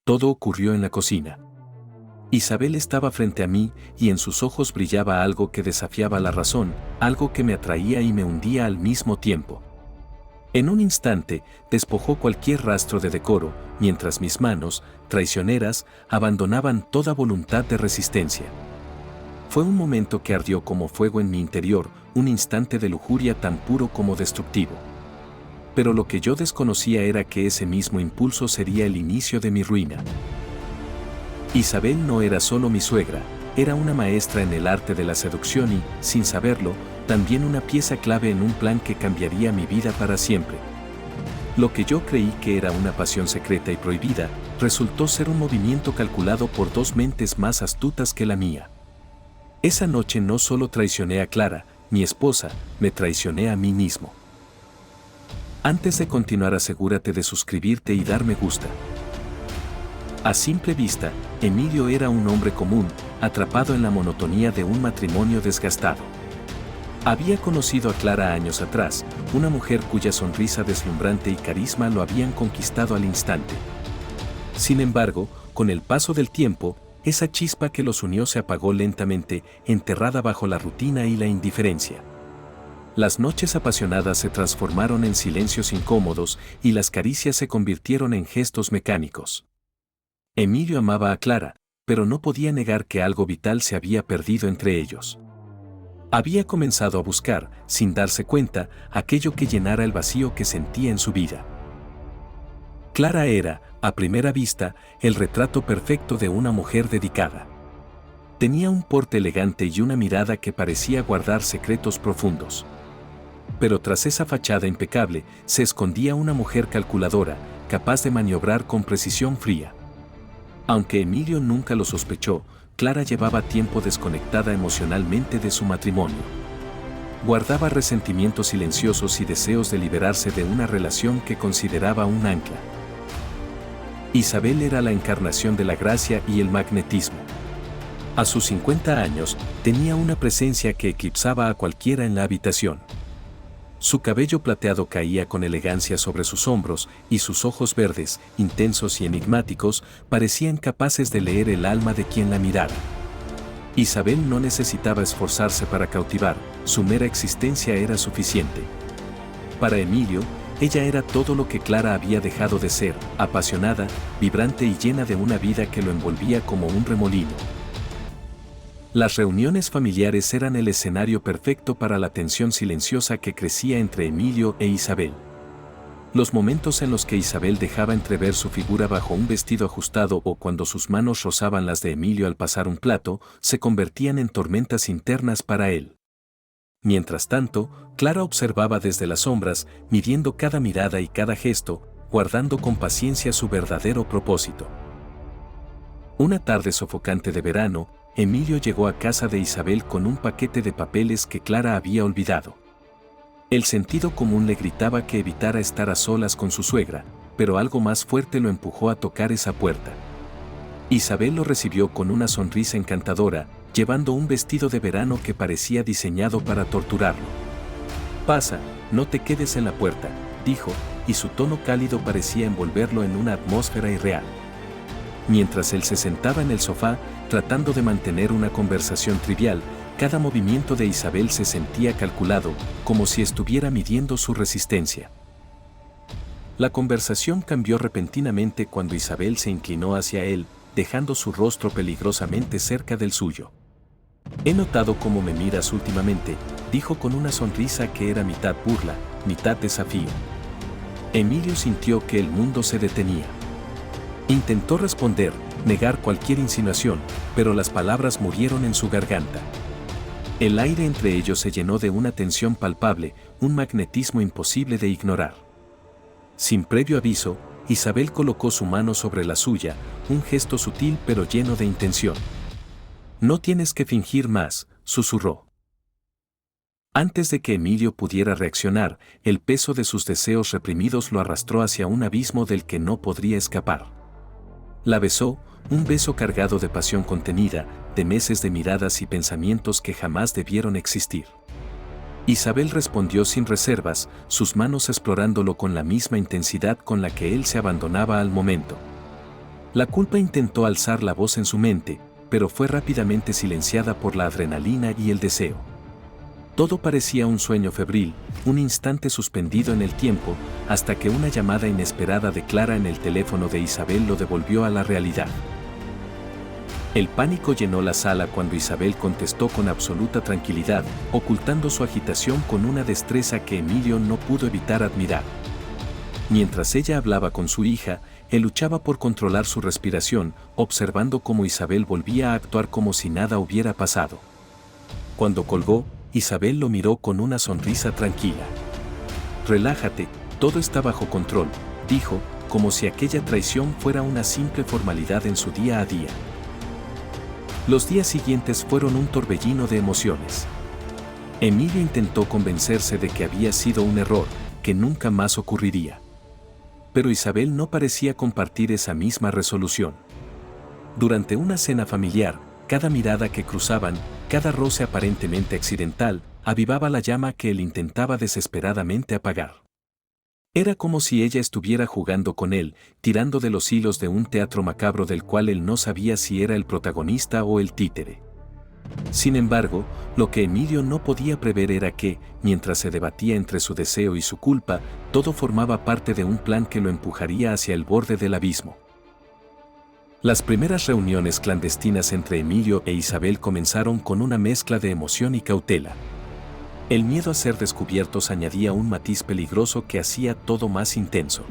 Todo ocurrió en la cocina. Isabel estaba frente a mí y en sus ojos brillaba algo que desafiaba la razón, algo que me atraía y me hundía al mismo tiempo. En un instante, despojó cualquier rastro de decoro, mientras mis manos, traicioneras, abandonaban toda voluntad de resistencia. Fue un momento que ardió como fuego en mi interior, un instante de lujuria tan puro como destructivo. Pero lo que yo desconocía era que ese mismo impulso sería el inicio de mi ruina. Isabel no era solo mi suegra, era una maestra en el arte de la seducción y, sin saberlo, también una pieza clave en un plan que cambiaría mi vida para siempre. Lo que yo creí que era una pasión secreta y prohibida, resultó ser un movimiento calculado por dos mentes más astutas que la mía. Esa noche no solo traicioné a Clara, mi esposa, me traicioné a mí mismo. Antes de continuar, asegúrate de suscribirte y dar me gusta. A simple vista, Emilio era un hombre común, atrapado en la monotonía de un matrimonio desgastado. Había conocido a Clara años atrás, una mujer cuya sonrisa deslumbrante y carisma lo habían conquistado al instante. Sin embargo, con el paso del tiempo, esa chispa que los unió se apagó lentamente, enterrada bajo la rutina y la indiferencia. Las noches apasionadas se transformaron en silencios incómodos y las caricias se convirtieron en gestos mecánicos. Emilio amaba a Clara, pero no podía negar que algo vital se había perdido entre ellos. Había comenzado a buscar, sin darse cuenta, aquello que llenara el vacío que sentía en su vida. Clara era, a primera vista, el retrato perfecto de una mujer dedicada. Tenía un porte elegante y una mirada que parecía guardar secretos profundos. Pero tras esa fachada impecable, se escondía una mujer calculadora, capaz de maniobrar con precisión fría. Aunque Emilio nunca lo sospechó, Clara llevaba tiempo desconectada emocionalmente de su matrimonio. Guardaba resentimientos silenciosos y deseos de liberarse de una relación que consideraba un ancla. Isabel era la encarnación de la gracia y el magnetismo. A sus 50 años, tenía una presencia que eclipsaba a cualquiera en la habitación. Su cabello plateado caía con elegancia sobre sus hombros y sus ojos verdes, intensos y enigmáticos, parecían capaces de leer el alma de quien la mirara. Isabel no necesitaba esforzarse para cautivar, su mera existencia era suficiente. Para Emilio, ella era todo lo que Clara había dejado de ser, apasionada, vibrante y llena de una vida que lo envolvía como un remolino. Las reuniones familiares eran el escenario perfecto para la tensión silenciosa que crecía entre Emilio e Isabel. Los momentos en los que Isabel dejaba entrever su figura bajo un vestido ajustado o cuando sus manos rozaban las de Emilio al pasar un plato, se convertían en tormentas internas para él. Mientras tanto, Clara observaba desde las sombras, midiendo cada mirada y cada gesto, guardando con paciencia su verdadero propósito. Una tarde sofocante de verano, Emilio llegó a casa de Isabel con un paquete de papeles que Clara había olvidado. El sentido común le gritaba que evitara estar a solas con su suegra, pero algo más fuerte lo empujó a tocar esa puerta. Isabel lo recibió con una sonrisa encantadora, llevando un vestido de verano que parecía diseñado para torturarlo. «Pasa, no te quedes en la puerta», dijo, y su tono cálido parecía envolverlo en una atmósfera irreal. Mientras él se sentaba en el sofá, tratando de mantener una conversación trivial, cada movimiento de Isabel se sentía calculado, como si estuviera midiendo su resistencia. La conversación cambió repentinamente cuando Isabel se inclinó hacia él, dejando su rostro peligrosamente cerca del suyo. «He notado cómo me miras últimamente», dijo con una sonrisa que era mitad burla, mitad desafío. Emilio sintió que el mundo se detenía. Intentó responder, negar cualquier insinuación, pero las palabras murieron en su garganta. El aire entre ellos se llenó de una tensión palpable, un magnetismo imposible de ignorar. Sin previo aviso, Isabel colocó su mano sobre la suya, un gesto sutil pero lleno de intención. «No tienes que fingir más», susurró. Antes de que Emilio pudiera reaccionar, el peso de sus deseos reprimidos lo arrastró hacia un abismo del que no podría escapar. La besó, un beso cargado de pasión contenida, de meses de miradas y pensamientos que jamás debieron existir. Isabel respondió sin reservas, sus manos explorándolo con la misma intensidad con la que él se abandonaba al momento. La culpa intentó alzar la voz en su mente, pero fue rápidamente silenciada por la adrenalina y el deseo. Todo parecía un sueño febril, un instante suspendido en el tiempo, hasta que una llamada inesperada de Clara en el teléfono de Isabel lo devolvió a la realidad. El pánico llenó la sala cuando Isabel contestó con absoluta tranquilidad, ocultando su agitación con una destreza que Emilio no pudo evitar admirar. Mientras ella hablaba con su hija, él luchaba por controlar su respiración, observando cómo Isabel volvía a actuar como si nada hubiera pasado. Cuando colgó, Isabel lo miró con una sonrisa tranquila. «Relájate, todo está bajo control», dijo, como si aquella traición fuera una simple formalidad en su día a día. Los días siguientes fueron un torbellino de emociones. Emilio intentó convencerse de que había sido un error, que nunca más ocurriría. Pero Isabel no parecía compartir esa misma resolución. Durante una cena familiar, cada mirada que cruzaban, cada roce aparentemente accidental, avivaba la llama que él intentaba desesperadamente apagar. Era como si ella estuviera jugando con él, tirando de los hilos de un teatro macabro del cual él no sabía si era el protagonista o el títere. Sin embargo, lo que Emilio no podía prever era que, mientras se debatía entre su deseo y su culpa, todo formaba parte de un plan que lo empujaría hacia el borde del abismo. Las primeras reuniones clandestinas entre Emilio e Isabel comenzaron con una mezcla de emoción y cautela. El miedo a ser descubiertos añadía un matiz peligroso que hacía todo más intenso.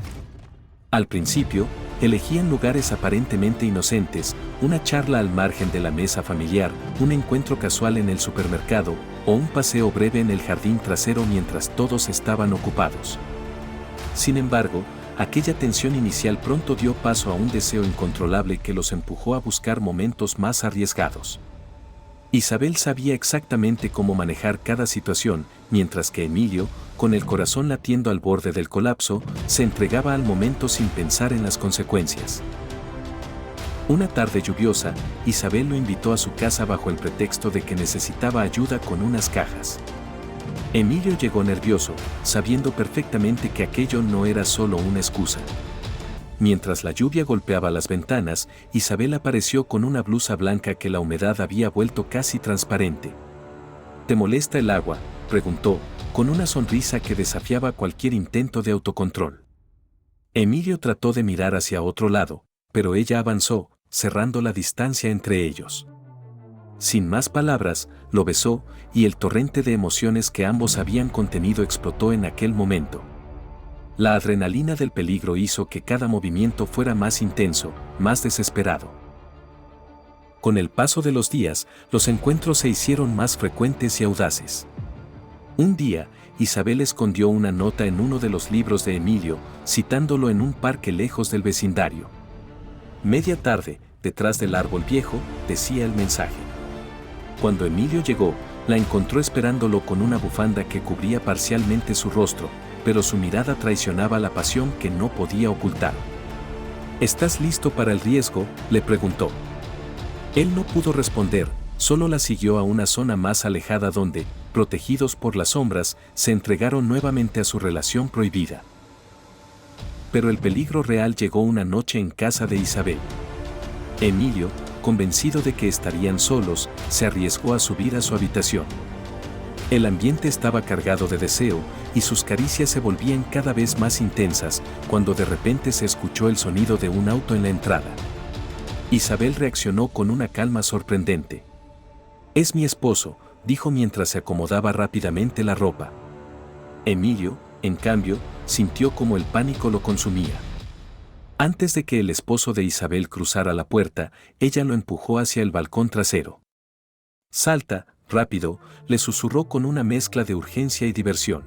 Al principio, elegían lugares aparentemente inocentes, una charla al margen de la mesa familiar, un encuentro casual en el supermercado, o un paseo breve en el jardín trasero mientras todos estaban ocupados. Sin embargo, aquella tensión inicial pronto dio paso a un deseo incontrolable que los empujó a buscar momentos más arriesgados. Isabel sabía exactamente cómo manejar cada situación, mientras que Emilio, con el corazón latiendo al borde del colapso, se entregaba al momento sin pensar en las consecuencias. Una tarde lluviosa, Isabel lo invitó a su casa bajo el pretexto de que necesitaba ayuda con unas cajas. Emilio llegó nervioso, sabiendo perfectamente que aquello no era solo una excusa. Mientras la lluvia golpeaba las ventanas, Isabel apareció con una blusa blanca que la humedad había vuelto casi transparente. «¿Te molesta el agua?», preguntó, con una sonrisa que desafiaba cualquier intento de autocontrol. Emilio trató de mirar hacia otro lado, pero ella avanzó, cerrando la distancia entre ellos. Sin más palabras, lo besó, y el torrente de emociones que ambos habían contenido explotó en aquel momento. La adrenalina del peligro hizo que cada movimiento fuera más intenso, más desesperado. Con el paso de los días, los encuentros se hicieron más frecuentes y audaces. Un día, Isabel escondió una nota en uno de los libros de Emilio, citándolo en un parque lejos del vecindario. «Media tarde, detrás del árbol viejo», decía el mensaje. Cuando Emilio llegó, la encontró esperándolo con una bufanda que cubría parcialmente su rostro, pero su mirada traicionaba la pasión que no podía ocultar. «¿Estás listo para el riesgo?», le preguntó. Él no pudo responder, solo la siguió a una zona más alejada donde, protegidos por las sombras, se entregaron nuevamente a su relación prohibida. Pero el peligro real llegó una noche en casa de Isabel. Emilio, convencido de que estarían solos, se arriesgó a subir a su habitación. El ambiente estaba cargado de deseo, y sus caricias se volvían cada vez más intensas, cuando de repente se escuchó el sonido de un auto en la entrada. Isabel reaccionó con una calma sorprendente. «Es mi esposo», dijo mientras se acomodaba rápidamente la ropa. Emilio, en cambio, sintió como el pánico lo consumía. Antes de que el esposo de Isabel cruzara la puerta, ella lo empujó hacia el balcón trasero. «Salta, rápido», le susurró con una mezcla de urgencia y diversión.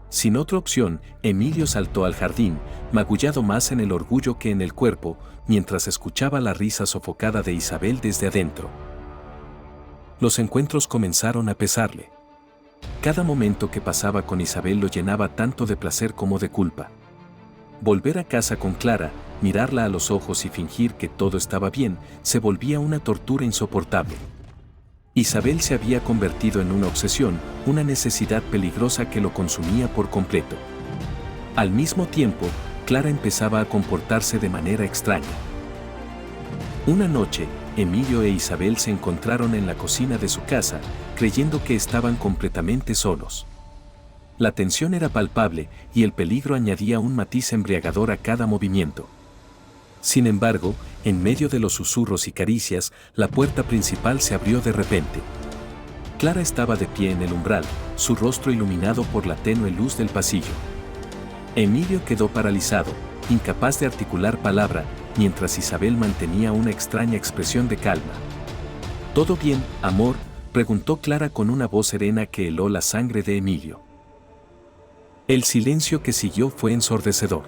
Sin otra opción, Emilio saltó al jardín, magullado más en el orgullo que en el cuerpo, mientras escuchaba la risa sofocada de Isabel desde adentro. Los encuentros comenzaron a pesarle. Cada momento que pasaba con Isabel lo llenaba tanto de placer como de culpa. Volver a casa con Clara, mirarla a los ojos y fingir que todo estaba bien, se volvía una tortura insoportable. Isabel se había convertido en una obsesión, una necesidad peligrosa que lo consumía por completo. Al mismo tiempo, Clara empezaba a comportarse de manera extraña. Una noche, Emilio e Isabel se encontraron en la cocina de su casa, creyendo que estaban completamente solos. La tensión era palpable y el peligro añadía un matiz embriagador a cada movimiento. Sin embargo, en medio de los susurros y caricias, la puerta principal se abrió de repente. Clara estaba de pie en el umbral, su rostro iluminado por la tenue luz del pasillo. Emilio quedó paralizado, incapaz de articular palabra, mientras Isabel mantenía una extraña expresión de calma. ¿Todo bien, amor?, preguntó Clara con una voz serena que heló la sangre de Emilio. El silencio que siguió fue ensordecedor.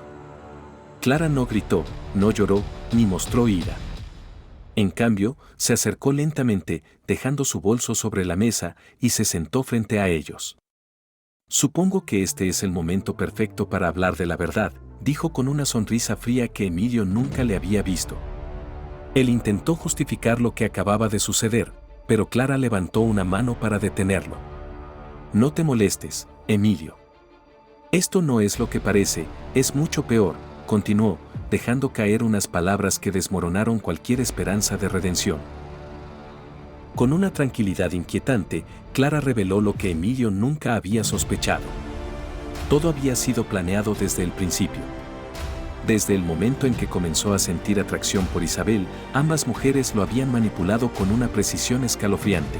Clara no gritó, no lloró, ni mostró ira. En cambio, se acercó lentamente, dejando su bolso sobre la mesa, y se sentó frente a ellos. Supongo que este es el momento perfecto para hablar de la verdad, dijo con una sonrisa fría que Emilio nunca le había visto. Él intentó justificar lo que acababa de suceder, pero Clara levantó una mano para detenerlo. No te molestes, Emilio. Esto no es lo que parece, es mucho peor, continuó, dejando caer unas palabras que desmoronaron cualquier esperanza de redención. Con una tranquilidad inquietante, Clara reveló lo que Emilio nunca había sospechado. Todo había sido planeado desde el principio. Desde el momento en que comenzó a sentir atracción por Isabel, ambas mujeres lo habían manipulado con una precisión escalofriante.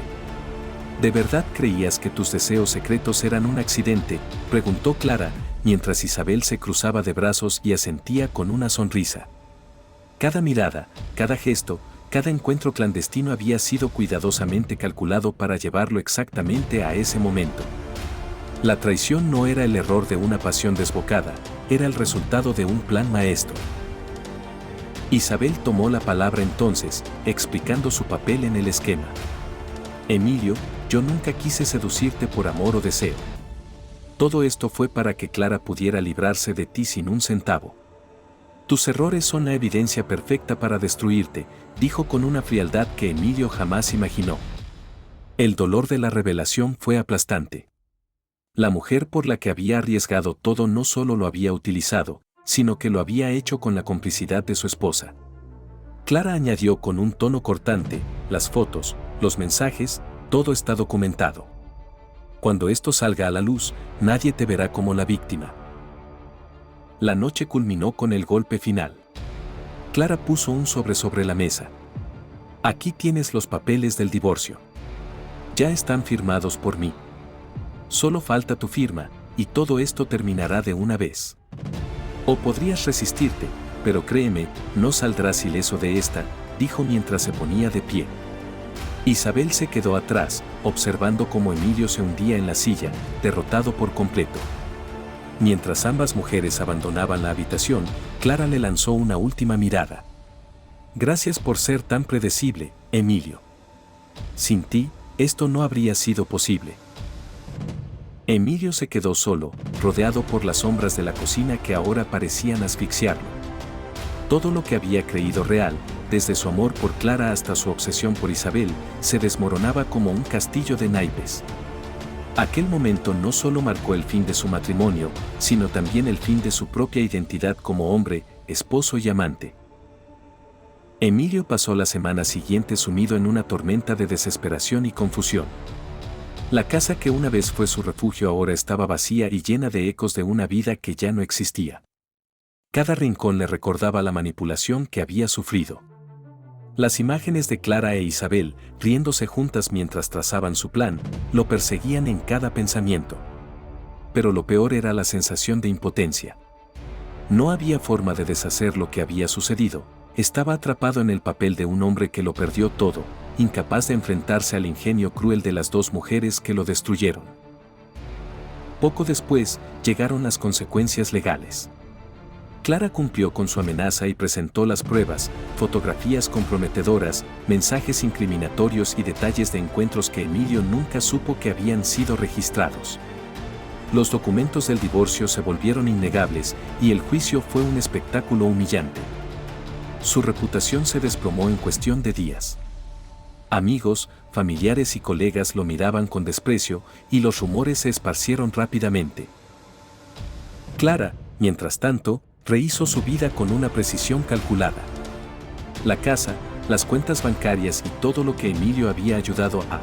¿De verdad creías que tus deseos secretos eran un accidente?, preguntó Clara, mientras Isabel se cruzaba de brazos y asentía con una sonrisa. Cada mirada, cada gesto, cada encuentro clandestino había sido cuidadosamente calculado para llevarlo exactamente a ese momento. La traición no era el error de una pasión desbocada, era el resultado de un plan maestro. Isabel tomó la palabra entonces, explicando su papel en el esquema. Emilio, yo nunca quise seducirte por amor o deseo. Todo esto fue para que Clara pudiera librarse de ti sin un centavo. Tus errores son la evidencia perfecta para destruirte, dijo con una frialdad que Emilio jamás imaginó. El dolor de la revelación fue aplastante. La mujer por la que había arriesgado todo no solo lo había utilizado, sino que lo había hecho con la complicidad de su esposa. Clara añadió con un tono cortante, las fotos, los mensajes, todo está documentado. Cuando esto salga a la luz, nadie te verá como la víctima. La noche culminó con el golpe final. Clara puso un sobre la mesa. Aquí tienes los papeles del divorcio. Ya están firmados por mí. Solo falta tu firma, y todo esto terminará de una vez. O podrías resistirte, pero créeme, no saldrás ileso de esta, dijo mientras se ponía de pie. Isabel se quedó atrás, observando cómo Emilio se hundía en la silla, derrotado por completo. Mientras ambas mujeres abandonaban la habitación, Clara le lanzó una última mirada. Gracias por ser tan predecible, Emilio. Sin ti, esto no habría sido posible. Emilio se quedó solo, rodeado por las sombras de la cocina que ahora parecían asfixiarlo. Todo lo que había creído real, desde su amor por Clara hasta su obsesión por Isabel, se desmoronaba como un castillo de naipes. Aquel momento no solo marcó el fin de su matrimonio, sino también el fin de su propia identidad como hombre, esposo y amante. Emilio pasó la semana siguiente sumido en una tormenta de desesperación y confusión. La casa que una vez fue su refugio ahora estaba vacía y llena de ecos de una vida que ya no existía. Cada rincón le recordaba la manipulación que había sufrido. Las imágenes de Clara e Isabel, riéndose juntas mientras trazaban su plan, lo perseguían en cada pensamiento. Pero lo peor era la sensación de impotencia. No había forma de deshacer lo que había sucedido, estaba atrapado en el papel de un hombre que lo perdió todo, incapaz de enfrentarse al ingenio cruel de las dos mujeres que lo destruyeron. Poco después, llegaron las consecuencias legales. Clara cumplió con su amenaza y presentó las pruebas, fotografías comprometedoras, mensajes incriminatorios y detalles de encuentros que Emilio nunca supo que habían sido registrados. Los documentos del divorcio se volvieron innegables y el juicio fue un espectáculo humillante. Su reputación se desplomó en cuestión de días. Amigos, familiares y colegas lo miraban con desprecio y los rumores se esparcieron rápidamente. Clara, mientras tanto, rehizo su vida con una precisión calculada. La casa, las cuentas bancarias y todo lo que Emilio había ayudado a